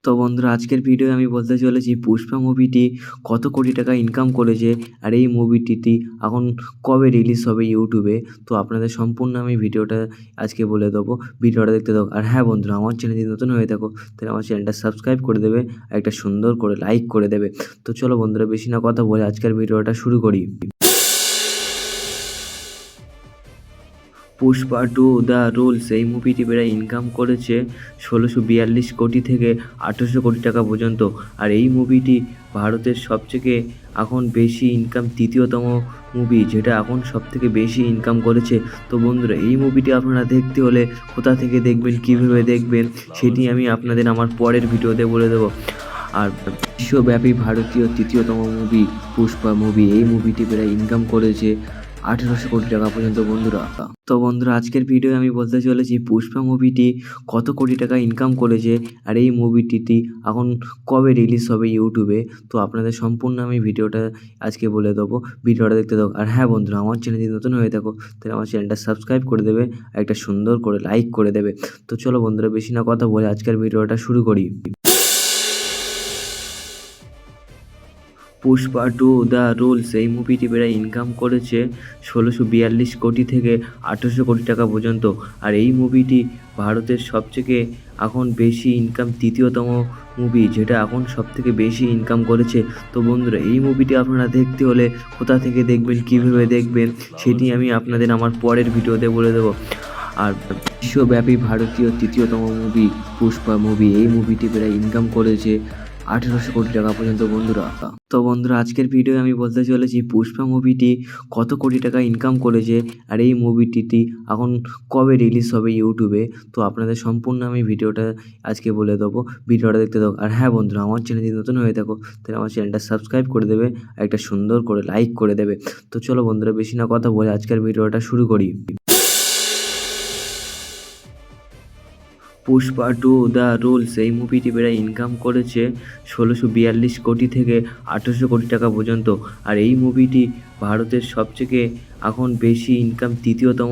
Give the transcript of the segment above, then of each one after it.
তো বন্ধুরা, আজকের ভিডিও আমি বলতে চলেছি পুষ্পা মুভিটি কত কোটি টাকা ইনকাম করেছে আর এই মুভিটি এখন কবে রিলিজ হবে ইউটিউবে। তো আপনাদের সম্পূর্ণ আমি ভিডিওটা আজকে বলে দেবো, ভিডিওটা দেখতে দাও। আর হ্যাঁ বন্ধুরা, আমার চ্যানেল যদি নতুন হয়ে থাকো তাহলে আমার চ্যানেলটা সাবস্ক্রাইব করে দেবে আর একটা সুন্দর করে লাইক করে দেবে। তো চলো বন্ধুরা, বেশি না কথা বলে আজকের ভিডিওটা শুরু করি। পুষ্পা টু দ্য রুলস এই মুভিটি প্রায় ইনকাম করেছে ১৬৪২ কোটি থেকে ১৮০০ কোটি টাকা পর্যন্ত। আর এই মুভিটি ভারতের সবথেকে এখন বেশি ইনকাম তৃতীয়তম মুভি, যেটা এখন সবথেকে বেশি ইনকাম করেছে। তো বন্ধুরা, এই মুভিটি আপনারা দেখতে হলে কোথা থেকে দেখবেন, কীভাবে দেখবেন, সেটি আমি আপনাদের আমার পরের ভিডিওতে বলে দেবো। আর বিশ্বব্যাপী ভারতীয় তৃতীয়তম মুভি পুষ্পা মুভি, এই মুভিটি প্রায় ইনকাম করেছে ১৮০০ কোটি টাকা পর্যন্ত বন্ধুরা। তো বন্ধুরা, আজকের ভিডিও আমি বলতে চলেছি পুষ্পা মুভিটি কত কোটি টাকা ইনকাম করেছে আর এই মুভিটি এখন কবে রিলিজ হবে ইউটিউবে। তো আপনাদের সম্পূর্ণ আমি ভিডিওটা আজকে বলে দেবো, ভিডিওটা দেখতে দাও। আর হ্যাঁ বন্ধুরা, আমার চ্যানেল যদি নতুন হয়ে থাকো তাহলে আমার চ্যানেলটা সাবস্ক্রাইব করে দেবে আর একটা সুন্দর করে লাইক করে দেবে। তো চলো বন্ধুরা, বেশি না কথা বলে আজকের ভিডিওটা শুরু করি। পুষ্পা টু দ্য রুলস এই মুভিটি প্রায় ইনকাম করেছে ১৬৪২ কোটি থেকে ১৮০০ কোটি টাকা পর্যন্ত। আর এই মুভিটি ভারতের সবথেকে এখন বেশি ইনকাম তৃতীয়তম মুভি, যেটা এখন সবথেকে বেশি ইনকাম করেছে। তো বন্ধুরা, এই মুভিটি আপনারা দেখতে হলে কোথা থেকে দেখবেন, কীভাবে দেখবেন, সেটি আমি আপনাদের আমার পরের ভিডিওতে বলে দেবো। আর বিশ্বব্যাপী ভারতীয় তৃতীয়তম মুভি পুষ্পা মুভি, এই মুভিটি প্রায় ইনকাম করেছে ১৮০০ কোটি টাকা পর্যন্ত বন্ধুরা। তো বন্ধুরা, আজকের ভিডিও আমি বলতে চলেছি পুষ্পা মুভিটি কত কোটি টাকা ইনকাম করেছে আর এই মুভিটি এখন কবে রিলিজ হবে ইউটিউবে। তো আপনাদের সম্পূর্ণ আমি ভিডিওটা আজকে বলে দেবো, ভিডিওটা দেখতে দাও। আর হ্যাঁ বন্ধুরা, আমার চ্যানেল যদি নতুন হয়ে থাকো তাহলে আমার চ্যানেলটা সাবস্ক্রাইব করে দেবে আর একটা সুন্দর করে লাইক করে দেবে। তো চলো বন্ধুরা, বেশি না কথা বলে আজকের ভিডিওটা শুরু করি। পুষ্পা টু দ্য রুলস এই মুভিটি প্রায় ইনকাম করেছে ১৬৪২ কোটি থেকে ১৮০০ কোটি টাকা পর্যন্ত। আর এই মুভিটি ভারতের সবথেকে এখন বেশি ইনকাম তৃতীয়তম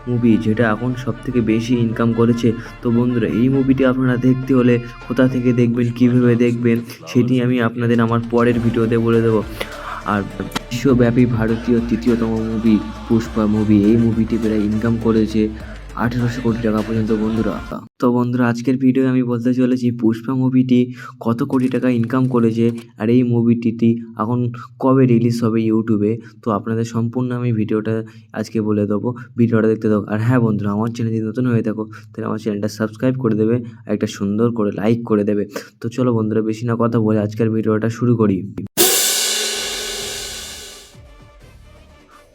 মুভি, যেটা এখন সবথেকে বেশি ইনকাম করেছে। তো বন্ধুরা, এই মুভিটি আপনারা দেখতে হলে কোথা থেকে দেখবেন, কীভাবে দেখবেন, সেটি আমি আপনাদের আমার পরের ভিডিওতে বলে দেবো। আর বিশ্বব্যাপী ভারতীয় তৃতীয়তম মুভি পুষ্পা মুভি, এই মুভিটি প্রায় ইনকাম করেছে ১৮০০ কোটি টাকা পর্যন্ত বন্ধুরা। তো বন্ধুরা, আজকের ভিডিও আমি বলতে চলেছি পুষ্পা মুভিটি কত কোটি টাকা ইনকাম করেছে আর এই মুভিটি এখন কবে রিলিজ হবে ইউটিউবে। তো আপনাদের সম্পূর্ণ আমি ভিডিওটা আজকে বলে দেবো, ভিডিওটা দেখতে দাও। আর হ্যাঁ বন্ধুরা, আমার চ্যানেল যদি নতুন হয়ে থাকো তাহলে আমার চ্যানেলটা সাবস্ক্রাইব করে দেবে আর একটা সুন্দর করে লাইক করে দেবে। তো চলো বন্ধুরা, বেশি না কথা বলে আজকের ভিডিওটা শুরু করি।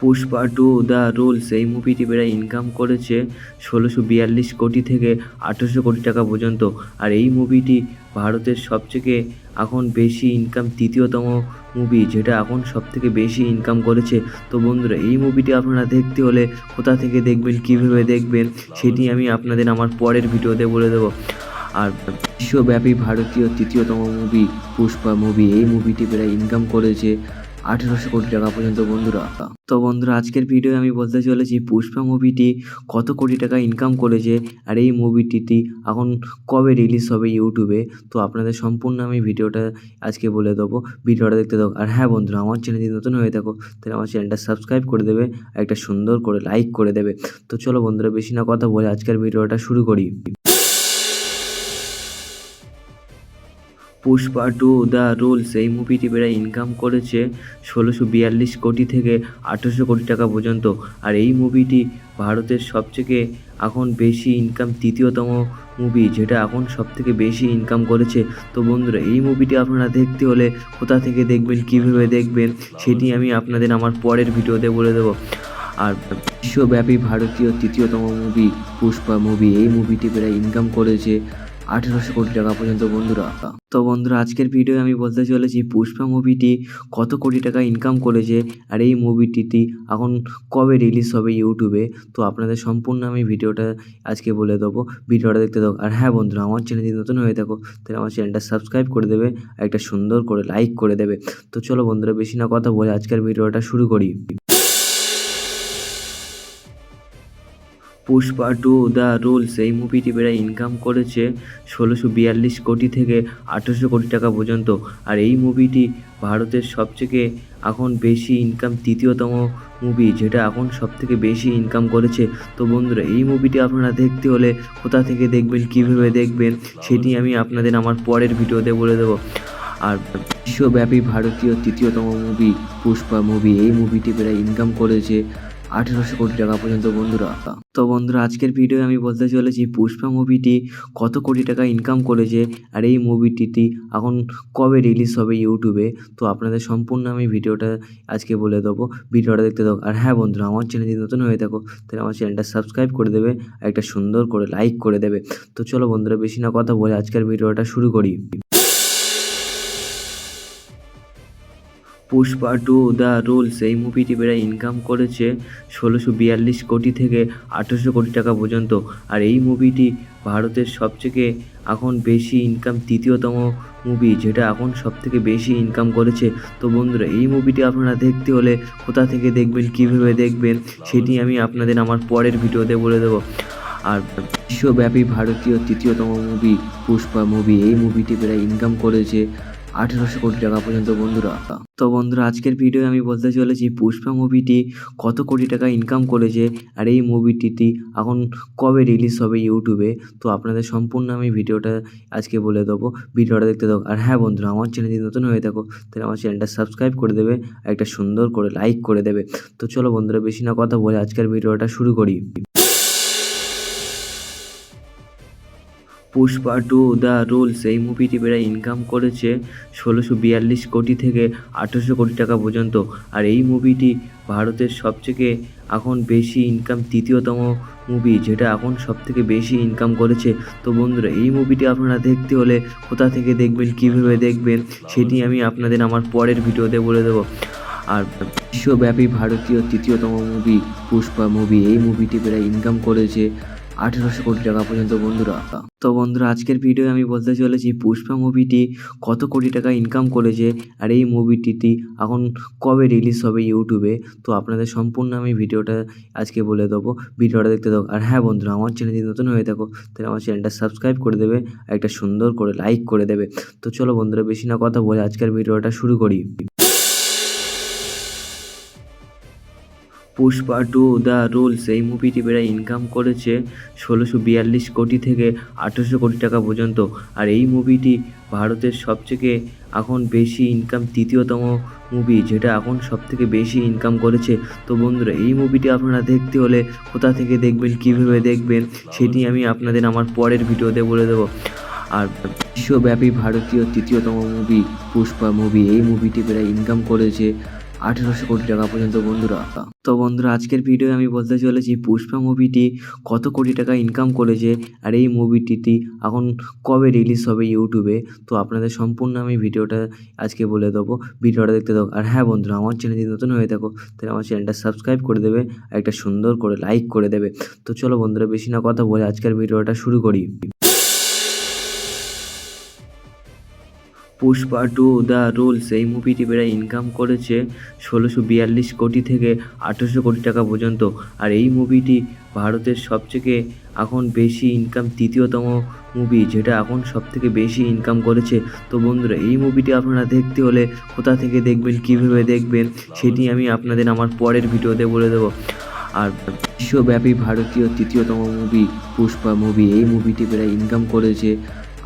পুষ্পা টু দ্য রুলস এই মুভিটি প্রায় ইনকাম করেছে ১৬৪২ কোটি থেকে ১৮০০ কোটি টাকা পর্যন্ত। আর এই মুভিটি ভারতের সবথেকে এখন বেশি ইনকাম তৃতীয়তম মুভি, যেটা এখন সবথেকে বেশি ইনকাম করেছে। তো বন্ধুরা, এই মুভিটি আপনারা দেখতে হলে কোথা থেকে দেখবেন, কীভাবে দেখবেন, সেটি আমি আপনাদের আমার পরের ভিডিওতে বলে দেবো। আর বিশ্বব্যাপী ভারতীয় তৃতীয়তম মুভি পুষ্পা মুভি, এই মুভিটি প্রায় ইনকাম করেছে ১৮০০ কোটি টাকা পর্যন্ত বন্ধুরা। তো বন্ধুরা, আজকের ভিডিও আমি বলতে চলেছি পুষ্পা মুভিটি কত কোটি টাকা ইনকাম করেছে আর এই মুভিটি এখন কবে রিলিজ হবে ইউটিউবে। তো আপনাদের সম্পূর্ণ আমি ভিডিওটা আজকে বলে দেবো, ভিডিওটা দেখতে দাও। আর হ্যাঁ বন্ধুরা, আমার চ্যানেল যদি নতুন হয়ে থাকো তাহলে আমার চ্যানেলটা সাবস্ক্রাইব করে দেবে আর একটা সুন্দর করে লাইক করে দেবে। তো চলো বন্ধুরা, বেশি না কথা বলে আজকের ভিডিওটা শুরু করি। পুষ্পা টু দ্য রুলস এই মুভিটি প্রায় ইনকাম করেছে ১৬৪২ কোটি থেকে ১৮০০ কোটি টাকা পর্যন্ত। আর এই মুভিটি ভারতের সবথেকে এখন বেশি ইনকাম তৃতীয়তম মুভি, যেটা এখন সবথেকে বেশি ইনকাম করেছে। তো বন্ধুরা, এই মুভিটি আপনারা দেখতে হলে কোথা থেকে দেখবেন, কীভাবে দেখবেন, সেটি আমি আপনাদের আমার পরের ভিডিওতে বলে দেবো। আর বিশ্বব্যাপী ভারতীয় তৃতীয়তম মুভি পুষ্পা মুভি, এই মুভিটি প্রায় ইনকাম করেছে ১৮০০ কোটি টাকা পর্যন্ত বন্ধুরা। তো বন্ধুরা, আজকের ভিডিও আমি বলতে চলেছি পুষ্পা মুভিটি কত কোটি টাকা ইনকাম করেছে আর এই মুভিটি এখন কবে রিলিজ হবে ইউটিউবে। তো আপনাদের সম্পূর্ণ আমি ভিডিওটা আজকে বলে দেবো, ভিডিওটা দেখতে দাও। আর হ্যাঁ বন্ধুরা, আমার চ্যানেল যদি নতুন হয়ে থাকো তাহলে আমার চ্যানেলটা সাবস্ক্রাইব করে দেবে আর একটা সুন্দর করে লাইক করে দেবে। তো চলো বন্ধুরা, বেশি না কথা বলে আজকের ভিডিওটা শুরু করি। পুষ্পা টু দ্য রুলস এই মুভিটি প্রায় ইনকাম করেছে ১৬৪২ থেকে ১৮০০ টাকা পর্যন্ত। আর এই মুভিটি ভারতের সবথেকে এখন বেশি ইনকাম তৃতীয়তম মুভি, যেটা এখন সবথেকে বেশি ইনকাম করেছে। তো বন্ধুরা, এই মুভিটি আপনারা দেখতে হলে কোথা থেকে দেখবেন, কীভাবে দেখবেন, সেটি আমি আপনাদের আমার পরের ভিডিওতে বলে দেবো। আর বিশ্বব্যাপী ভারতীয় তৃতীয়তম মুভি পুষ্পা মুভি, এই মুভিটি প্রায় ইনকাম করেছে ১৮০০ টাকা পর্যন্ত বন্ধুরা। তো বন্ধুরা, আজকের ভিডিও আমি বলতে চলেছি পুষ্পা মুভিটি কত কোটি টাকা ইনকাম করেছে আর এই মুভিটি এখন কবে রিলিজ হবে ইউটিউবে। তো আপনাদের সম্পূর্ণ আমি ভিডিওটা আজকে বলে দেবো, ভিডিওটা দেখতে দাও। আর হ্যাঁ বন্ধুরা, আমার চ্যানেল যদি নতুন হয়ে থাকো তাহলে আমার চ্যানেলটা সাবস্ক্রাইব করে দেবে আর একটা সুন্দর করে লাইক করে দেবে। তো চলো বন্ধুরা, বেশি না কথা বলে আজকের ভিডিওটা শুরু করি। পুষ্পা টু দ্য রুলস এই মুভিটি প্রায় ইনকাম করেছে ১৬৪২ থেকে ১৮০০ টাকা পর্যন্ত। আর এই মুভিটি ভারতের সবথেকে এখন বেশি ইনকাম তৃতীয়তম মুভি, যেটা এখন সবথেকে বেশি ইনকাম করেছে। তো বন্ধুরা, এই মুভিটি আপনারা দেখতে হলে কোথা থেকে দেখবেন, কীভাবে দেখবেন, সেটি আমি আপনাদের আমার পরের ভিডিওতে বলে দেবো। আর বিশ্বব্যাপী ভারতীয় তৃতীয়তম মুভি পুষ্পা মুভি, এই মুভিটি প্রায় ইনকাম করেছে ১৮০০ টাকা পর্যন্ত বন্ধুরা। তো বন্ধুরা, আজকের ভিডিও আমি বলতে চলেছি পুষ্পা মুভিটি কত কোটি টাকা ইনকাম করেছে আর এই মুভিটি এখন কবে রিলিজ হবে ইউটিউবে। তো আপনাদের সম্পূর্ণ আমি ভিডিওটা আজকে বলে দেবো, ভিডিওটা দেখতে দাও। আর হ্যাঁ বন্ধুরা, আমার চ্যানেল যদি নতুন হয়ে থাকো তাহলে আমার চ্যানেলটা সাবস্ক্রাইব করে দেবে আর একটা সুন্দর করে লাইক করে দেবে। তো চলো বন্ধুরা, বেশি না কথা বলে আজকের ভিডিওটা শুরু করি। পুষ্পা টু দ্য রুলস এই মুভিটি প্রায় ইনকাম করেছে ১৬৪২ থেকে ১৮০০ টাকা পর্যন্ত। আর এই মুভিটি ভারতের সবথেকে এখন বেশি ইনকাম তৃতীয়তম মুভি, যেটা এখন সবথেকে বেশি ইনকাম করেছে। তো বন্ধুরা, এই মুভিটি আপনারা দেখতে হলে কোথা থেকে দেখবেন, কীভাবে দেখবেন, সেটি আমি আপনাদের আমার পরের ভিডিওতে বলে দেবো। আর বিশ্বব্যাপী ভারতীয় তৃতীয়তম মুভি পুষ্পা মুভি, এই মুভিটি প্রায় ইনকাম করেছে ১৮০০ টাকা পর্যন্ত বন্ধুরা। তো বন্ধুরা, আজকের ভিডিও আমি বলতে চলেছি পুষ্পা মুভিটি কত কোটি টাকা ইনকাম করেছে আর এই মুভিটি এখন কবে রিলিজ হবে ইউটিউবে। তো আপনাদের সম্পূর্ণ আমি ভিডিওটা আজকে বলে দেবো, ভিডিওটা দেখতে দাও। আর হ্যাঁ বন্ধুরা, আমার চ্যানেল যদি নতুন হয়ে থাকো তাহলে আমার চ্যানেলটা সাবস্ক্রাইব করে দেবে আর একটা সুন্দর করে লাইক করে দেবে। তো চলো বন্ধুরা, বেশি না কথা বলে আজকের ভিডিওটা শুরু করি। পুষ্পা টু দ্য রুলস এই মুভিটি প্রায় ইনকাম করেছে ১৬৪২ থেকে ১৮০০ টাকা পর্যন্ত। আর এই মুভিটি ভারতের সবথেকে এখন বেশি ইনকাম তৃতীয়তম মুভি, যেটা এখন সবথেকে বেশি ইনকাম করেছে। তো বন্ধুরা, এই মুভিটি আপনারা দেখতে হলে কোথা থেকে দেখবেন, কীভাবে দেখবেন, সেটি আমি আপনাদের আমার পরের ভিডিওতে বলে দেবো। আর বিশ্বব্যাপী ভারতীয় তৃতীয়তম মুভি পুষ্পা মুভি, এই মুভিটি প্রায় ইনকাম করেছে ১৮০০ টাকা পর্যন্ত বন্ধুরা। তো বন্ধুরা, আজকের ভিডিও আমি বলতে চলেছি পুষ্পা মুভিটি কত কোটি টাকা ইনকাম করেছে আর এই মুভিটি এখন কবে রিলিজ হবে ইউটিউবে। তো আপনাদের সম্পূর্ণ আমি ভিডিওটা আজকে বলে দেবো, ভিডিওটা দেখতে দাও। আর হ্যাঁ বন্ধুরা, আমার চ্যানেল যদি নতুন হয়ে থাকো তাহলে আমার চ্যানেলটা সাবস্ক্রাইব করে দেবে আর একটা সুন্দর করে লাইক করে দেবে। তো চলো বন্ধুরা, বেশি না কথা বলে আজকের ভিডিওটা শুরু করি। পুষ্পা টু দ্য রুলস এই মুভিটি প্রায় ইনকাম করেছে ১৬৪২ থেকে ১৮০০ টাকা পর্যন্ত। আর এই মুভিটি ভারতের সবথেকে এখন বেশি ইনকাম তৃতীয়তম মুভি, যেটা এখন সবথেকে বেশি ইনকাম করেছে। তো বন্ধুরা, এই মুভিটি আপনারা দেখতে হলে কোথা থেকে দেখবেন, কীভাবে দেখবেন, সেটি আমি আপনাদের আমার পরের ভিডিওতে বলে দেবো। আর বিশ্বব্যাপী ভারতীয় তৃতীয়তম মুভি পুষ্পা মুভি, এই মুভিটি প্রায় ইনকাম করেছে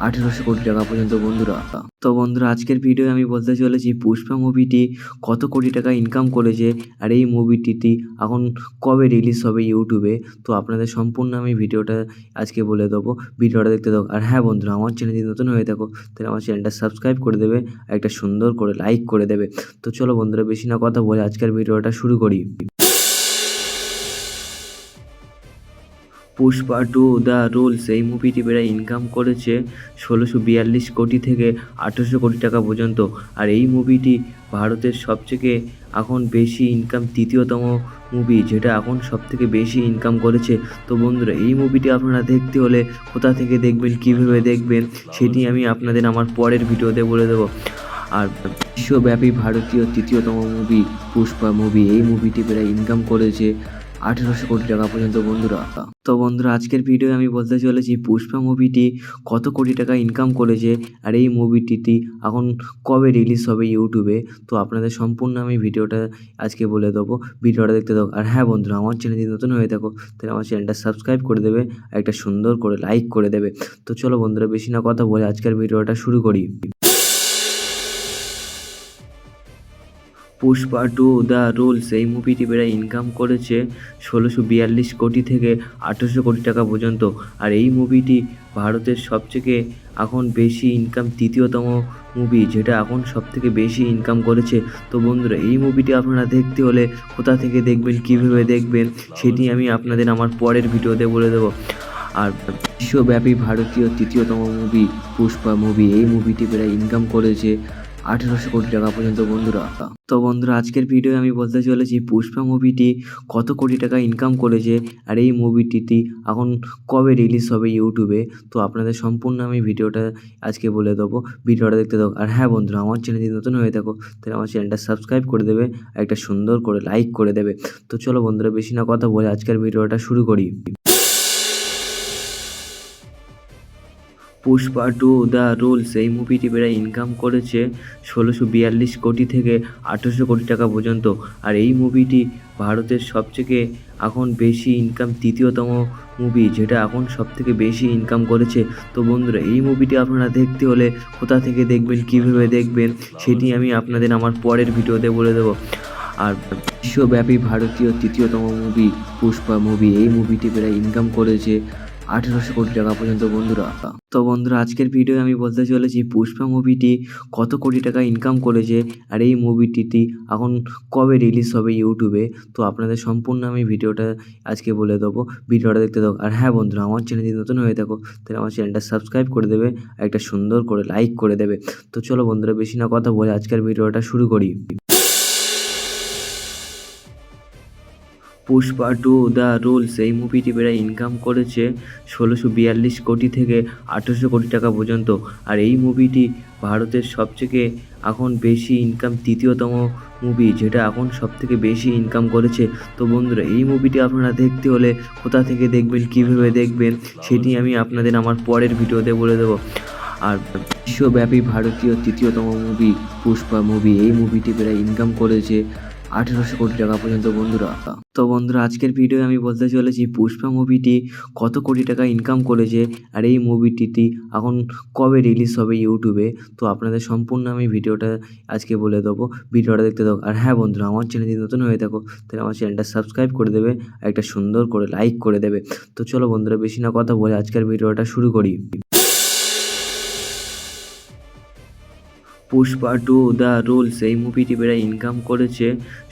১৮০০ টাকা পর্যন্ত বন্ধুরা। তো বন্ধুরা, আজকের ভিডিও আমি বলতে চলেছি পুষ্পা মুভিটি কত কোটি টাকা ইনকাম করেছে আর এই মুভিটি এখন কবে রিলিজ হবে ইউটিউবে। তো আপনাদের সম্পূর্ণ আমি ভিডিওটা আজকে বলে দেবো, ভিডিওটা দেখতে দাও। আর হ্যাঁ বন্ধুরা, আমার চ্যানেল যদি নতুন হয়ে থাকো তাহলে আমার চ্যানেলটা সাবস্ক্রাইব করে দেবে আর একটা সুন্দর করে লাইক করে দেবে। তো চলো বন্ধুরা, বেশি না কথা বলে আজকের ভিডিওটা শুরু করি। পুষ্পা টু দ্য রুলস এই মুভিটি প্রায় ইনকাম করেছে ১৬৪২ থেকে ১৮০০ টাকা পর্যন্ত। আর এই মুভিটি ভারতের সবথেকে এখন বেশি ইনকাম তৃতীয়তম মুভি, যেটা এখন সবথেকে বেশি ইনকাম করেছে। তো বন্ধুরা, এই মুভিটি আপনারা দেখতে হলে কোথা থেকে দেখবেন, কীভাবে দেখবেন, সেটি আমি আপনাদের আমার পরের ভিডিওতে বলে দেবো। আর বিশ্বব্যাপী ভারতীয় তৃতীয়তম মুভি পুষ্পা মুভি, এই মুভিটি প্রায় ইনকাম করেছে 1800 কোটি টাকা পর্যন্ত বন্ধুরা। তো বন্ধুরা আজকের ভিডিও আমি বলতে চলেছি পুষ্পা মুভিটি কত কোটি টাকা ইনকাম করেছে আর এই মুভিটি এখন কবে রিলিজ হবে ইউটিউবে। তো আপনাদের সম্পূর্ণ আমি ভিডিওটা আজকে বলে দেবো, ভিডিওটা দেখতে দাও। আর হ্যাঁ বন্ধুরা, আমার চ্যানেল যদি নতুন হয়ে থাকো তাহলে আমার চ্যানেলটা সাবস্ক্রাইব করে দেবে আর একটা সুন্দর করে লাইক করে দেবে। তো চলো বন্ধুরা বেশি না কথা বলে আজকের ভিডিওটা শুরু করি। পুষ্পা টু দ্য রুলস এই মুভিটি প্রায় ইনকাম করেছে 1642 কোটি থেকে 1800 কোটি টাকা পর্যন্ত। আর এই মুভিটি ভারতের সবথেকে এখন বেশি ইনকাম তৃতীয়তম মুভি, যেটা এখন সবথেকে বেশি ইনকাম করেছে। তো বন্ধুরা এই মুভিটি আপনারা দেখতে হলে কোথা থেকে দেখবেন, কীভাবে দেখবেন, সেটি আমি আপনাদের আমার পরের ভিডিওতে বলে দেবো। আর বিশ্বব্যাপী ভারতীয় তৃতীয়তম মুভি পুষ্পা মুভি, এই মুভিটি প্রায় ইনকাম করেছে 1800 কোটি টাকা পর্যন্ত বন্ধুরা। তো বন্ধুরা আজকের ভিডিও আমি বলতে চলেছি পুষ্পা মুভিটি কত কোটি টাকা ইনকাম করেছে আর এই মুভিটি এখন কবে রিলিজ হবে ইউটিউবে। তো আপনাদের সম্পূর্ণ আমি ভিডিওটা আজকে বলে দেবো, ভিডিওটা দেখতে দাও। আর হ্যাঁ বন্ধুরা, আমার চ্যানেল যদি নতুন হয়ে থাকো তাহলে আমার চ্যানেলটা সাবস্ক্রাইব করে দেবে আর একটা সুন্দর করে লাইক করে দেবে। তো চলো বন্ধুরা বেশি না কথা বলে আজকের ভিডিওটা শুরু করি। পুষ্পা টু দ্য রুলস এই মুভিটি প্রায় ইনকাম করেছে 1642 কোটি থেকে 1800 কোটি টাকা পর্যন্ত। আর এই মুভিটি ভারতের সবথেকে এখন বেশি ইনকাম তৃতীয়তম মুভি, যেটা এখন সবথেকে বেশি ইনকাম করেছে। তো বন্ধুরা এই মুভিটি আপনারা দেখতে হলে কোথা থেকে দেখবেন, কীভাবে দেখবেন, সেটি আমি আপনাদের আমার পরের ভিডিওতে বলে দেবো। আর বিশ্বব্যাপী ভারতীয় তৃতীয়তম মুভি পুষ্পা মুভি, এই মুভিটি প্রায় ইনকাম করেছে 1800 কোটি টাকা পর্যন্ত বন্ধুরা। তো বন্ধুরা আজকের ভিডিও আমি বলতে চলেছি পুষ্পা মুভিটি কত কোটি টাকা ইনকাম করেছে আর এই মুভিটি এখন কবে রিলিজ হবে ইউটিউবে। তো আপনাদের সম্পূর্ণ আমি ভিডিওটা আজকে বলে দেবো, ভিডিওটা দেখতে দাও। আর হ্যাঁ বন্ধুরা, আমার চ্যানেল যদি নতুন হয়ে থাকো তাহলে আমার চ্যানেলটা সাবস্ক্রাইব করে দেবে আর একটা সুন্দর করে লাইক করে দেবে। তো চলো বন্ধুরা বেশি না কথা বলে আজকের ভিডিওটা শুরু করি। পুষ্পা টু দ্য রুলস এই মুভিটি প্রায় ইনকাম করেছে 1642 কোটি থেকে 1800 কোটি টাকা পর্যন্ত। আর এই মুভিটি ভারতের সবথেকে এখন বেশি ইনকাম তৃতীয়তম মুভি, যেটা এখন সবথেকে বেশি ইনকাম করেছে। তো বন্ধুরা এই মুভিটি আপনারা দেখতে হলে কোথা থেকে দেখবেন, কীভাবে দেখবেন, সেটি আমি আপনাদের আমার পরের ভিডিওতে বলে দেবো। আর বিশ্বব্যাপী ভারতীয় তৃতীয়তম মুভি পুষ্পা মুভি, এই মুভিটি প্রায় ইনকাম করেছে 1800 কোটি টাকা পর্যন্ত বন্ধুরা। তো বন্ধুরা আজকের ভিডিও আমি বলতে চলেছি পুষ্পা মুভিটি কত কোটি টাকা ইনকাম করেছে আর এই মুভিটি এখন কবে রিলিজ হবে ইউটিউবে। তো আপনাদের সম্পূর্ণ আমি ভিডিওটা আজকে বলে দেবো, ভিডিওটা দেখতে দাও। আর হ্যাঁ বন্ধুরা, আমার চ্যানেল যদি নতুন হয়ে থাকো তাহলে আমার চ্যানেলটা সাবস্ক্রাইব করে দেবে আর একটা সুন্দর করে লাইক করে দেবে। তো চলো বন্ধুরা বেশি না কথা বলে আজকের ভিডিওটা শুরু করি। পুষ্পা টু দ্য রুলস এই মুভিটি প্রায় ইনকাম করেছে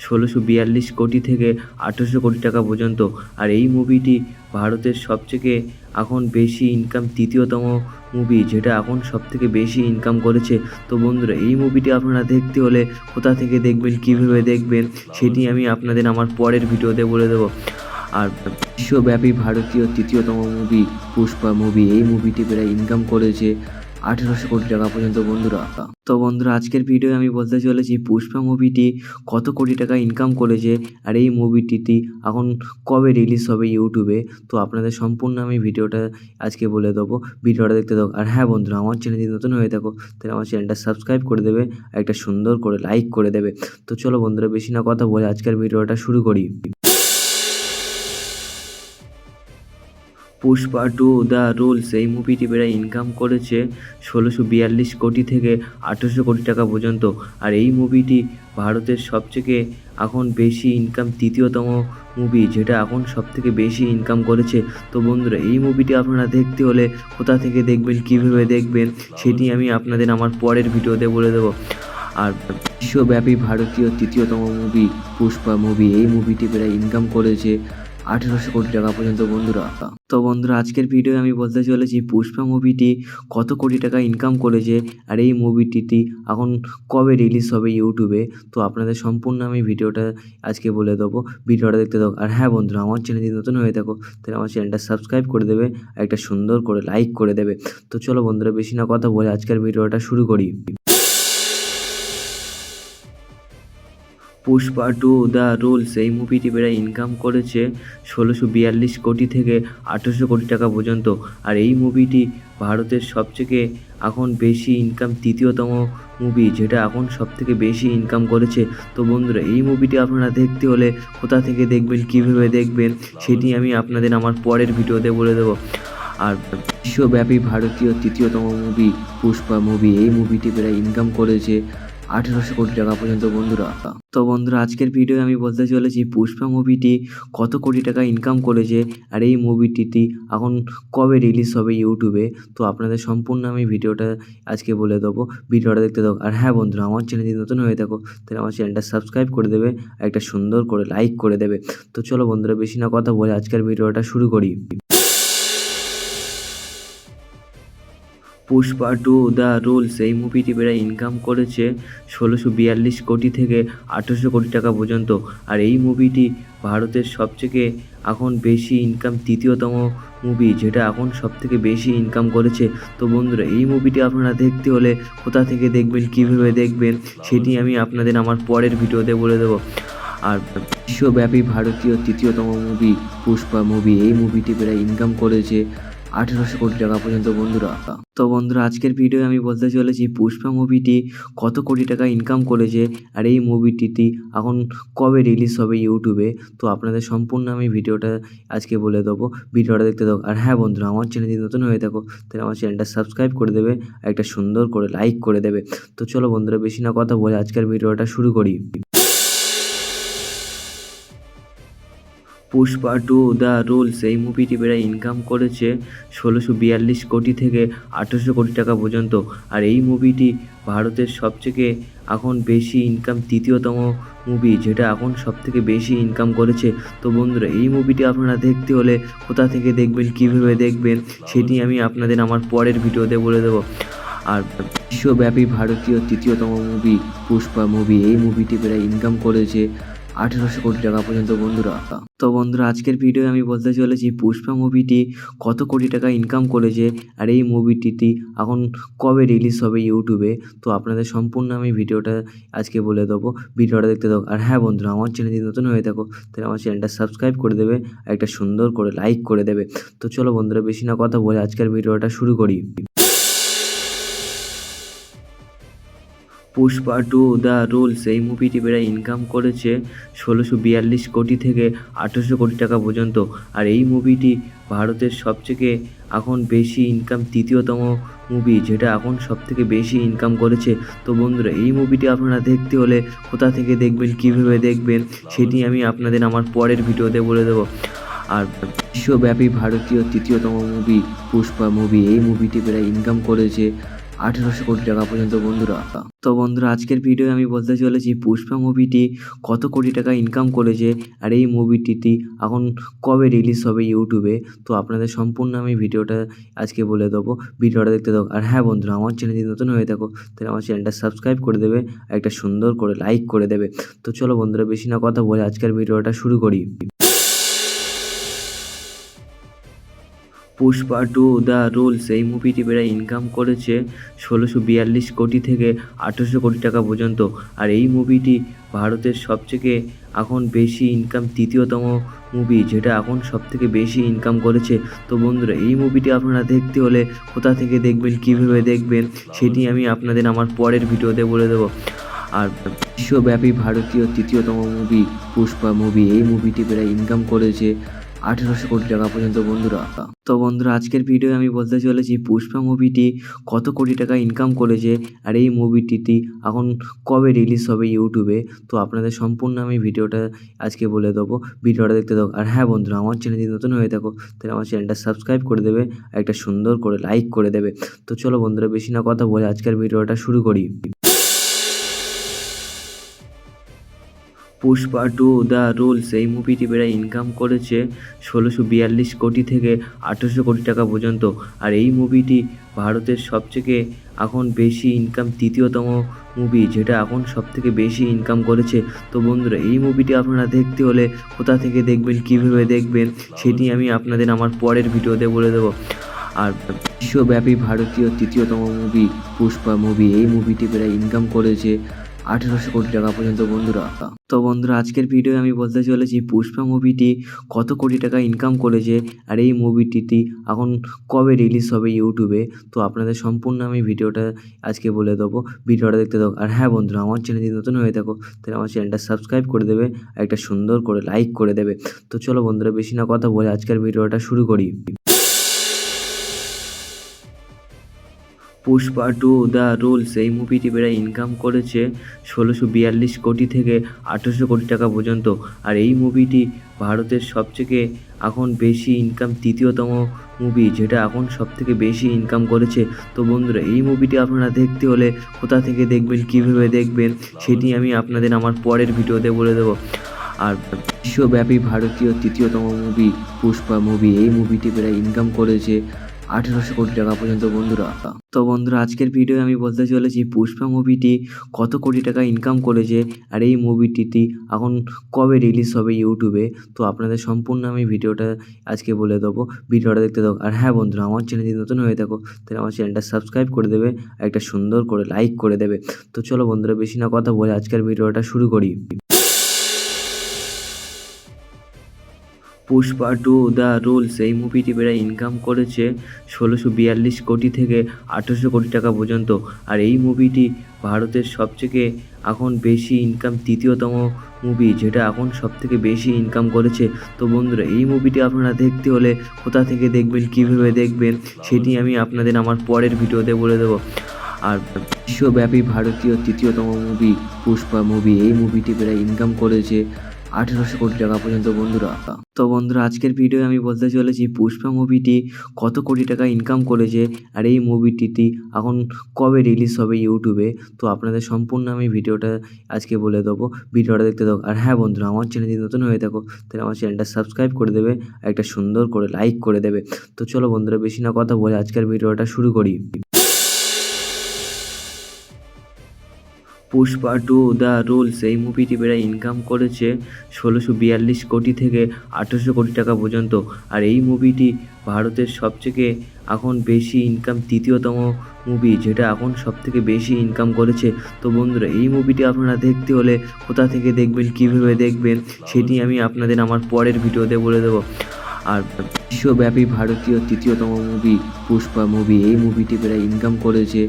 1642 কোটি থেকে 1800 কোটি টাকা পর্যন্ত। আর এই মুভিটি ভারতের সবথেকে এখন বেশি ইনকাম তৃতীয়তম মুভি, যেটা এখন সবথেকে বেশি ইনকাম করেছে। তো বন্ধুরা এই মুভিটি আপনারা দেখতে হলে কোথা থেকে দেখবেন, কীভাবে দেখবেন, সেটি আমি আপনাদের আমার পরের ভিডিওতে বলে দেবো। আর বিশ্বব্যাপী ভারতীয় তৃতীয়তম মুভি পুষ্পা মুভি, এই মুভিটি প্রায় ইনকাম করেছে 1800 কোটি টাকা পর্যন্ত বন্ধুরা। তো বন্ধুরা আজকের ভিডিও আমি বলতে চলেছি পুষ্পা মুভিটি কত কোটি টাকা ইনকাম করেছে আর এই মুভিটি এখন কবে রিলিজ হবে ইউটিউবে। তো আপনাদের সম্পূর্ণ আমি ভিডিওটা আজকে বলে দেবো, ভিডিওটা দেখতে দাও। আর হ্যাঁ বন্ধুরা, আমার চ্যানেল যদি নতুন হয়ে থাকো তাহলে আমার চ্যানেলটা সাবস্ক্রাইব করে দেবে আর একটা সুন্দর করে লাইক করে দেবে। তো চলো বন্ধুরা বেশি না কথা বলে আজকের ভিডিওটা শুরু করি। পুষ্পা টু দ্য রুলস এই মুভিটি প্রায় ইনকাম করেছে 1642 কোটি থেকে 1800 কোটি টাকা পর্যন্ত। আর এই মুভিটি ভারতের সবথেকে এখন বেশি ইনকাম তৃতীয়তম মুভি, যেটা এখন সবথেকে বেশি ইনকাম করেছে। তো বন্ধুরা এই মুভিটি আপনারা দেখতে হলে কোথা থেকে দেখবেন, কীভাবে দেখবেন, সেটি আমি আপনাদের আমার পরের ভিডিওতে বলে দেবো। আর বিশ্বব্যাপী ভারতীয় তৃতীয়তম মুভি পুষ্পা মুভি, এই মুভিটি প্রায় ইনকাম করেছে 1800 কোটি টাকা পর্যন্ত বন্ধুরা। তো বন্ধুরা আজকের ভিডিও আমি বলতে চলেছি পুষ্পা মুভিটি কত কোটি টাকা ইনকাম করেছে আর এই মুভিটি এখন কবে রিলিজ হবে ইউটিউবে। তো আপনাদের সম্পূর্ণ আমি ভিডিওটা আজকে বলে দেবো, ভিডিওটা দেখতে দাও। আর হ্যাঁ বন্ধুরা, আমার চ্যানেল যদি নতুন হয়ে থাকো তাহলে আমার চ্যানেলটা সাবস্ক্রাইব করে দেবে আর একটা সুন্দর করে লাইক করে দেবে। তো চলো বন্ধুরা বেশি না কথা বলে আজকের ভিডিওটা শুরু করি। পুষ্পা টু দ্য রুলস এই মুভিটি প্রায় ইনকাম করেছে ১৬৪২ কোটি থেকে ১৮০০ কোটি টাকা পর্যন্ত। আর এই মুভিটি ভারতের সবথেকে এখন বেশি ইনকাম তৃতীয়তম মুভি, যেটা এখন সবথেকে বেশি ইনকাম করেছে। তো বন্ধুরা, এই মুভিটি আপনারা দেখতে হলে কোথা থেকে দেখবেন, কীভাবে দেখবেন, সেটি আমি আপনাদের আমার পরের ভিডিওতে বলে দেবো। আর বিশ্বব্যাপী ভারতীয় তৃতীয়তম মুভি পুষ্পা মুভি, এই মুভিটি প্রায় ইনকাম করেছে ১৮০০ কোটি টাকা পর্যন্ত বন্ধুরা। তো বন্ধুরা, আজকের ভিডিও আমি বলতে চলেছি পুষ্পা মুভিটি কত কোটি টাকা ইনকাম করেছে আর এই মুভিটি এখন কবে রিলিজ হবে ইউটিউবে। তো আপনাদের সম্পূর্ণ আমি ভিডিওটা আজকে বলে দেবো, ভিডিওটা দেখতে দেবো। আর হ্যাঁ বন্ধুরা, আমার চ্যানেল যদি নতুন হয়ে থাকো তাহলে আমার চ্যানেলটা সাবস্ক্রাইব করে দেবে আর একটা সুন্দর করে লাইক করে দেবে। তো চলো বন্ধুরা, বেশি না কথা বলে আজকের ভিডিওটা শুরু করি। পুষ্পা টু দ্য রুলস এই মুভিটি প্রায় ইনকাম করেছে ১৬৪২ কোটি থেকে ১৮০০ কোটি টাকা পর্যন্ত। আর এই মুভিটি ভারতের সবথেকে এখন বেশি ইনকাম তৃতীয়তম মুভি, যেটা এখন সবথেকে বেশি ইনকাম করেছে। তো বন্ধুরা, এই মুভিটি আপনারা দেখতে হলে কোথা থেকে দেখবেন, কীভাবে দেখবেন, সেটি আমি আপনাদের আমার পরের ভিডিওতে বলে দেবো। আর বিশ্বব্যাপী ভারতীয় তৃতীয়তম মুভি পুষ্পা মুভি, এই মুভিটি প্রায় ইনকাম করেছে ১৮০০ কোটি টাকা পর্যন্ত বন্ধুরা। তো বন্ধুরা, আজকের ভিডিও আমি বলতে চলেছি পুষ্পা মুভিটি কত কোটি টাকা ইনকাম করেছে আর এই মুভিটি এখন কবে রিলিজ হবে ইউটিউবে। তো আপনাদের সম্পূর্ণ আমি ভিডিওটা আজকে বলে দেবো, ভিডিওটা দেখতে দেবো। আর হ্যাঁ বন্ধুরা, আমার চ্যানেল যদি নতুন হয়ে থাকো তাহলে আমার চ্যানেলটা সাবস্ক্রাইব করে দেবে আর একটা সুন্দর করে লাইক করে দেবে। তো চলো বন্ধুরা, বেশি না কথা বলে আজকের ভিডিওটা শুরু করি। পুষ্পা টু দ্য রুলস এই মুভিটি প্রায় ইনকাম করেছে ১৬৪২ কোটি থেকে ১৮০০ কোটি টাকা পর্যন্ত। আর এই মুভিটি ভারতের সবথেকে এখন বেশি ইনকাম তৃতীয়তম মুভি, যেটা এখন সবথেকে বেশি ইনকাম করেছে। তো বন্ধুরা, এই মুভিটি আপনারা দেখতে হলে কোথা থেকে দেখবেন, কীভাবে দেখবেন, সেটি আমি আপনাদের আমার পরের ভিডিওতে বলে দেবো। আর বিশ্বব্যাপী ভারতীয় তৃতীয়তম মুভি পুষ্পা মুভি, এই মুভিটি প্রায় ইনকাম করেছে ১৮০০ কোটি টাকা পর্যন্ত বন্ধুরা। তো বন্ধুরা, আজকের ভিডিও আমি বলতে চলেছি পুষ্পা মুভিটি কত কোটি টাকা ইনকাম করেছে আর এই মুভিটি এখন কবে রিলিজ হবে ইউটিউবে। তো আপনাদের সম্পূর্ণ আমি ভিডিওটা আজকে বলে দেবো, ভিডিওটা দেখতে দেবো। আর হ্যাঁ বন্ধুরা, আমার চ্যানেল যদি নতুন হয়ে থাকো তাহলে আমার চ্যানেলটা সাবস্ক্রাইব করে দেবে আর একটা সুন্দর করে লাইক করে দেবে। তো চলো বন্ধুরা, বেশি না কথা বলে আজকের ভিডিওটা শুরু করি। পুষ্পা টু দ্য রুলস এই মুভিটি প্রায় ইনকাম করেছে ১৬৪২ কোটি থেকে ১৮০০ কোটি টাকা পর্যন্ত। আর এই মুভিটি ভারতের সবথেকে এখন বেশি ইনকাম তৃতীয়তম মুভি, যেটা এখন সবথেকে বেশি ইনকাম করেছে। তো বন্ধুরা, এই মুভিটি আপনারা দেখতে হলে কোথা থেকে দেখবেন, কীভাবে দেখবেন, সেটি আমি আপনাদের আমার পরের ভিডিওতে বলে দেবো। আর বিশ্বব্যাপী ভারতীয় তৃতীয়তম মুভি পুষ্পা মুভি, এই মুভিটি প্রায় ইনকাম করেছে ১৮০০ কোটি টাকা পর্যন্ত বন্ধুরা। তো বন্ধুরা, আজকের ভিডিও আমি বলতে চলেছি পুষ্পা মুভিটি কত কোটি টাকা ইনকাম করেছে আর এই মুভিটি এখন কবে রিলিজ হবে ইউটিউবে। তো আপনাদের সম্পূর্ণ আমি ভিডিওটা আজকে বলে দেবো, ভিডিওটা দেখতে দেবো। আর হ্যাঁ বন্ধুরা, আমার চ্যানেল যদি নতুন হয়ে থাকো তাহলে আমার চ্যানেলটা সাবস্ক্রাইব করে দেবে আর একটা সুন্দর করে লাইক করে দেবে। তো চলো বন্ধুরা, বেশি না কথা বলে আজকের ভিডিওটা শুরু করি। পুষ্পা টু দ্য রুলস এই মুভিটি প্রায় ইনকাম করেছে ১৬৪২ কোটি থেকে ১৮০০ কোটি টাকা পর্যন্ত। আর এই মুভিটি ভারতের সবথেকে এখন বেশি ইনকাম তৃতীয়তম মুভি, যেটা এখন সবথেকে বেশি ইনকাম করেছে। তো বন্ধুরা, এই মুভিটি আপনারা দেখতে হলে কোথা থেকে দেখবেন, কীভাবে দেখবেন, সেটি আমি আপনাদের আমার পরের ভিডিওতে বলে দেবো। আর বিশ্বব্যাপী ভারতীয় তৃতীয়তম মুভি পুষ্পা মুভি, এই মুভিটি প্রায় ইনকাম করেছে ১৮০০ কোটি টাকা পর্যন্ত বন্ধুরা। তো বন্ধুরা, আজকের ভিডিও আমি বলতে চলেছি পুষ্পা মুভিটি কত কোটি টাকা ইনকাম করেছে আর এই মুভিটি এখন কবে রিলিজ হবে ইউটিউবে। তো আপনাদের সম্পূর্ণ আমি ভিডিওটা আজকে বলে দেবো, ভিডিওটা দেখতে দেবো। আর হ্যাঁ বন্ধুরা, আমার চ্যানেল যদি নতুন হয়ে থাকো তাহলে আমার চ্যানেলটা সাবস্ক্রাইব করে দেবে আর একটা সুন্দর করে লাইক করে দেবে। তো চলো বন্ধুরা, বেশি না কথা বলে আজকের ভিডিওটা শুরু করি। পুষ্পা টু দ্য রুলস এই মুভিটি প্রায় ইনকাম করেছে ১৬৪২ কোটি থেকে ১৮০০ কোটি টাকা পর্যন্ত। আর এই মুভিটি ভারতের সবথেকে এখন বেশি ইনকাম তৃতীয়তম মুভি, যেটা এখন সবথেকে বেশি ইনকাম করেছে। তো বন্ধুরা, এই মুভিটি আপনারা দেখতে হলে কোথা থেকে দেখবেন, কীভাবে দেখবেন, সেটি আমি আপনাদের আমার পরের ভিডিওতে বলে দেবো। আর বিশ্বব্যাপী ভারতীয় তৃতীয়তম মুভি পুষ্পা মুভি, এই মুভিটি প্রায় ইনকাম করেছে 1800 কোটি টাকা পর্যন্ত বন্ধুরা। তো বন্ধুরা আজকের ভিডিও আমি বলতে চলেছি পুষ্পা মুভিটি কত কোটি টাকা ইনকাম করেছে আর এই মুভিটি এখন কবে রিলিজ হবে ইউটিউবে। তো আপনাদের সম্পূর্ণ আমি ভিডিওটা আজকে বলে দেবো, ভিডিওটা দেখতে দাও। আর হ্যাঁ বন্ধুরা, আমার চ্যানেল যদি নতুন হয়ে থাকো তাহলে আমার চ্যানেলটা সাবস্ক্রাইব করে দেবে আর একটা সুন্দর করে লাইক করে দেবে। তো চলো বন্ধুরা, বেশি না কথা বলে আজকের ভিডিওটা শুরু করি। পুষ্পা 2 দ্য রুলস এই মুভিটি প্রায় ইনকাম করেছে 1642 কোটি থেকে 1800 কোটি টাকা পর্যন্ত। আর এই মুভিটি ভারতের সবথেকে এখন বেশি ইনকাম তৃতীয়তম মুভি, যেটা এখন সবথেকে বেশি ইনকাম করেছে। তো বন্ধুরা, এই মুভিটি আপনারা দেখতে হলে কোথা থেকে দেখবেন, কীভাবে দেখবেন, সেটি আমি আপনাদের আমার পরের ভিডিওতে বলে দেবো। আর বিশ্বব্যাপী ভারতীয় তৃতীয়তম মুভি পুষ্পা মুভি, এই মুভিটি প্রায় ইনকাম করেছে 1800 কোটি টাকা পর্যন্ত বন্ধুরা। তো বন্ধুরা আজকের ভিডিও আমি বলতে চলেছি পুষ্পা মুভিটি কত কোটি টাকা ইনকাম করেছে আর এই মুভিটি এখন কবে রিলিজ হবে ইউটিউবে। তো আপনাদের সম্পূর্ণ আমি ভিডিওটা আজকে বলে দেবো, ভিডিওটা দেখতে দাও। আর হ্যাঁ বন্ধুরা, আমার চ্যানেল যদি নতুন হয়ে থাকো তাহলে আমার চ্যানেলটা সাবস্ক্রাইব করে দেবে আর একটা সুন্দর করে লাইক করে দেবে। তো চলো বন্ধুরা, বেশি না কথা বলে আজকের ভিডিওটা শুরু করি। পুষ্পা 2 দ্য রুলস এই মুভিটি প্রায় ইনকাম করেছে 1642 কোটি থেকে 1800 কোটি টাকা পর্যন্ত। আর এই মুভিটি ভারতের সবথেকে এখন বেশি ইনকাম তৃতীয়তম মুভি, যেটা এখন সবথেকে বেশি ইনকাম করেছে। তো বন্ধুরা, এই মুভিটি আপনারা দেখতে হলে কোথা থেকে দেখবেন, কীভাবে দেখবেন, সেটি আমি আপনাদের আমার পরের ভিডিওতে বলে দেবো। আর বিশ্বব্যাপী ভারতীয় তৃতীয়তম মুভি পুষ্পা মুভি, এই মুভিটি প্রায় ইনকাম করেছে 1800 কোটি টাকা পর্যন্ত বন্ধুরা। তো বন্ধুরা আজকের ভিডিও আমি বলতে চলেছি পুষ্পা মুভিটি কত কোটি টাকা ইনকাম করেছে আর এই মুভিটি এখন কবে রিলিজ হবে ইউটিউবে। তো আপনাদের সম্পূর্ণ আমি ভিডিওটা আজকে বলে দেবো, ভিডিওটা দেখতে দাও। আর হ্যাঁ বন্ধুরা, আমার চ্যানেল যদি নতুন হয়ে থাকো তাহলে আমার চ্যানেলটা সাবস্ক্রাইব করে দেবে আর একটা সুন্দর করে লাইক করে দেবে। তো চলো বন্ধুরা, বেশি না কথা বলে আজকের ভিডিওটা শুরু করি। পুষ্পা 2 দ্য রুলস এই মুভিটি প্রায় ইনকাম করেছে 1642 কোটি থেকে 1800 কোটি টাকা পর্যন্ত। আর এই মুভিটি ভারতের সবথেকে এখন বেশি ইনকাম তৃতীয়তম মুভি, যেটা এখন সবথেকে বেশি ইনকাম করেছে। তো বন্ধুরা, এই মুভিটি আপনারা দেখতে হলে কোথা থেকে দেখবেন, কীভাবে দেখবেন, সেটি আমি আপনাদের আমার পরের ভিডিওতে বলে দেবো। আর বিশ্বব্যাপী ভারতীয় তৃতীয়তম মুভি পুষ্পা মুভি, এই মুভিটি প্রায় ইনকাম করেছে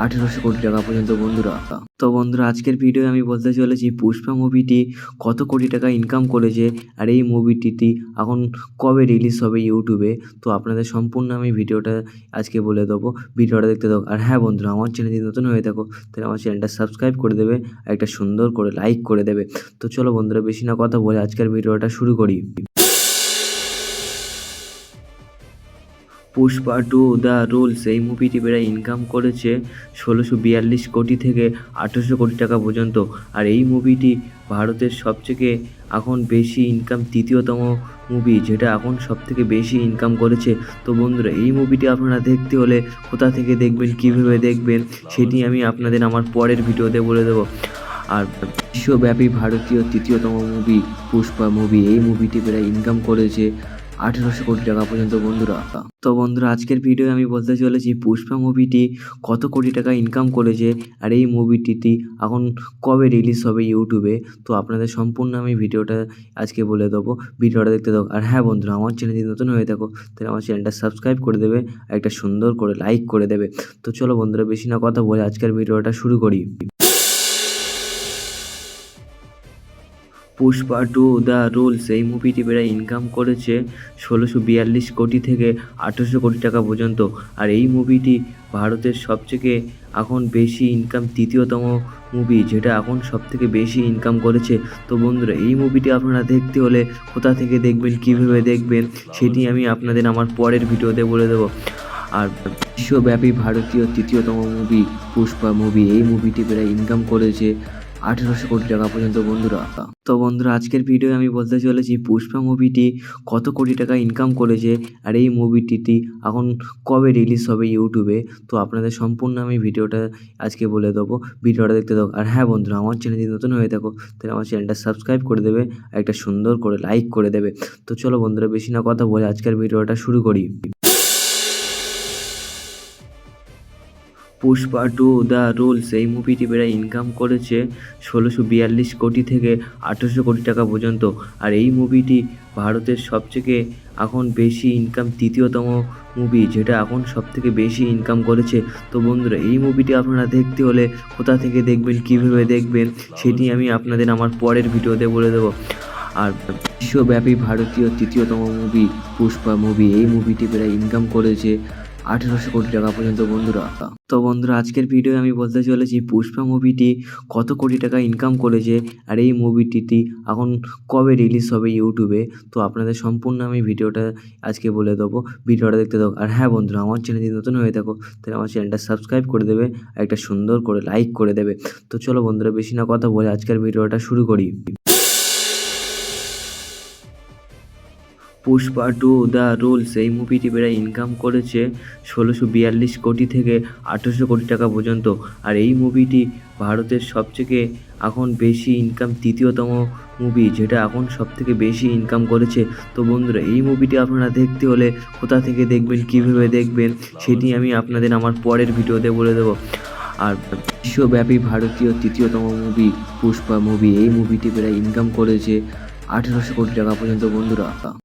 1800 কোটি টাকা পর্যন্ত বন্ধুরা। তো বন্ধুরা আজকের ভিডিও আমি বলতে চলেছি পুষ্পা মুভিটি কত কোটি টাকা ইনকাম করেছে আর এই মুভিটি এখন কবে রিলিজ হবে ইউটিউবে। তো আপনাদের সম্পূর্ণ আমি ভিডিওটা আজকে বলে দেবো, ভিডিওটা দেখতে দাও। আর হ্যাঁ বন্ধুরা, আমার চ্যানেল যদি নতুন হয়ে থাকো তাহলে আমার চ্যানেলটা সাবস্ক্রাইব করে দেবে আর একটা সুন্দর করে লাইক করে দেবে। তো চলো বন্ধুরা, বেশি না কথা বলে আজকের ভিডিওটা শুরু করি। পুষ্পা 2 দ্য রুলস এই মুভিটি প্রায় ইনকাম করেছে 1642 কোটি থেকে 1800 কোটি টাকা পর্যন্ত। আর এই মুভিটি ভারতের সবথেকে এখন বেশি ইনকাম তৃতীয়তম মুভি, যেটা এখন সবথেকে বেশি ইনকাম করেছে। তো বন্ধুরা, এই মুভিটি আপনারা দেখতে হলে কোথা থেকে দেখবেন, কীভাবে দেখবেন, সেটি আমি আপনাদের আমার পরের ভিডিওতে বলে দেবো। আর বিশ্বব্যাপী ভারতীয় তৃতীয়তম মুভি পুষ্পা মুভি, এই মুভিটি প্রায় ইনকাম করেছে 1800 কোটি টাকা পর্যন্ত বন্ধুরা। তো বন্ধুরা আজকের ভিডিও আমি বলতে চলেছি পুষ্পা মুভিটি কত কোটি টাকা ইনকাম করেছে আর এই মুভিটি এখন কবে রিলিজ হবে ইউটিউবে। তো আপনাদের সম্পূর্ণ আমি ভিডিওটা আজকে বলে দেবো, ভিডিওটা দেখতে দাও। আর হ্যাঁ বন্ধুরা, আমার চ্যানেল যদি নতুন হয়ে থাকো তাহলে আমার চ্যানেলটা সাবস্ক্রাইব করে দেবে আর একটা সুন্দর করে লাইক করে দেবে। তো চলো বন্ধুরা, বেশি না কথা বলে আজকের ভিডিওটা শুরু করি। পুষ্পা 2 দ্য রুলস এই মুভিটি প্রায় ইনকাম করেছে 1642 কোটি থেকে 1800 কোটি টাকা পর্যন্ত। আর এই মুভিটি ভারতের সবথেকে এখন বেশি ইনকাম তৃতীয়তম মুভি, যেটা এখন সবথেকে বেশি ইনকাম করেছে। তো বন্ধুরা, এই মুভিটি আপনারা দেখতে হলে কোথা থেকে দেখবেন, কীভাবে দেখবেন, সেটি আমি আপনাদের আমার পরের ভিডিওতে বলে দেবো। আর বিশ্বব্যাপী ভারতীয় তৃতীয়তম মুভি পুষ্পা মুভি, এই মুভিটি প্রায় ইনকাম করেছে 1800 কোটি টাকা পর্যন্ত বন্ধুরা। তো বন্ধুরা আজকের ভিডিও আমি বলতে চলেছি পুষ্পা মুভিটি কত কোটি টাকা ইনকাম করেছে আর এই মুভিটি এখন কবে রিলিজ হবে ইউটিউবে। তো আপনাদের সম্পূর্ণ আমি ভিডিওটা আজকে বলে দেবো, ভিডিওটা দেখতে দাও। আর হ্যাঁ বন্ধুরা, আমার চ্যানেল যদি নতুন হয়ে থাকো তাহলে আমার চ্যানেলটা সাবস্ক্রাইব করে দেবে আর একটা সুন্দর করে লাইক করে দেবে। তো চলো বন্ধুরা, বেশি না কথা বলে আজকের ভিডিওটা শুরু করি। পুষ্পা টু দ্য রুলস এই মুভিটি প্রায় ইনকাম করেছে ১৬৪২ কোটি থেকে ১৮০০ কোটি টাকা পর্যন্ত। আর এই মুভিটি ভারতের সবথেকে এখন বেশি ইনকাম তৃতীয়তম মুভি, যেটা এখন সবথেকে বেশি ইনকাম করেছে। তো বন্ধুরা, এই মুভিটি আপনারা দেখতে হলে কোথা থেকে দেখবেন, কীভাবে দেখবেন, সেটি আমি আপনাদের আমার পরের ভিডিওতে বলে দেবো। আর বিশ্বব্যাপী ভারতীয় তৃতীয়তম মুভি পুষ্পা মুভি, এই মুভিটি প্রায় ইনকাম করেছে ১৮০০ কোটি টাকা পর্যন্ত বন্ধুরা। তো বন্ধুরা, আজকের ভিডিও আমি বলতে চলেছি পুষ্পা মুভিটি কত কোটি টাকা ইনকাম করেছে আর এই মুভিটি এখন কবে রিলিজ হবে ইউটিউবে। তো আপনাদের সম্পূর্ণ আমি ভিডিওটা আজকে বলে দেবো, ভিডিওটা দেখতে দেবো। আর হ্যাঁ বন্ধুরা, আমার চ্যানেল যদি নতুন হয়ে থাকো তাহলে আমার চ্যানেলটা সাবস্ক্রাইব করে দেবে আর একটা সুন্দর করে লাইক করে দেবে। তো চলো বন্ধুরা, বেশি না কথা বলে আজকের ভিডিওটা শুরু করি। পুষ্পা টু দ্য রুলস এই মুভিটি প্রায় ইনকাম করেছে ১৬৪২ কোটি থেকে ১৮০০ কোটি টাকা পর্যন্ত। আর এই মুভিটি ভারতের সবথেকে এখন বেশি ইনকাম তৃতীয়তম মুভি, যেটা এখন সবথেকে বেশি ইনকাম করেছে। তো বন্ধুরা, এই মুভিটি আপনারা দেখতে হলে কোথা থেকে দেখবেন, কীভাবে দেখবেন, সেটি আমি আপনাদের আমার পরের ভিডিওতে বলে দেবো। আর বিশ্বব্যাপী ভারতীয় তৃতীয়তম মুভি পুষ্পা মুভি, এই মুভিটি প্রায় ইনকাম করেছে ১৮০০ কোটি টাকা পর্যন্ত বন্ধুরা।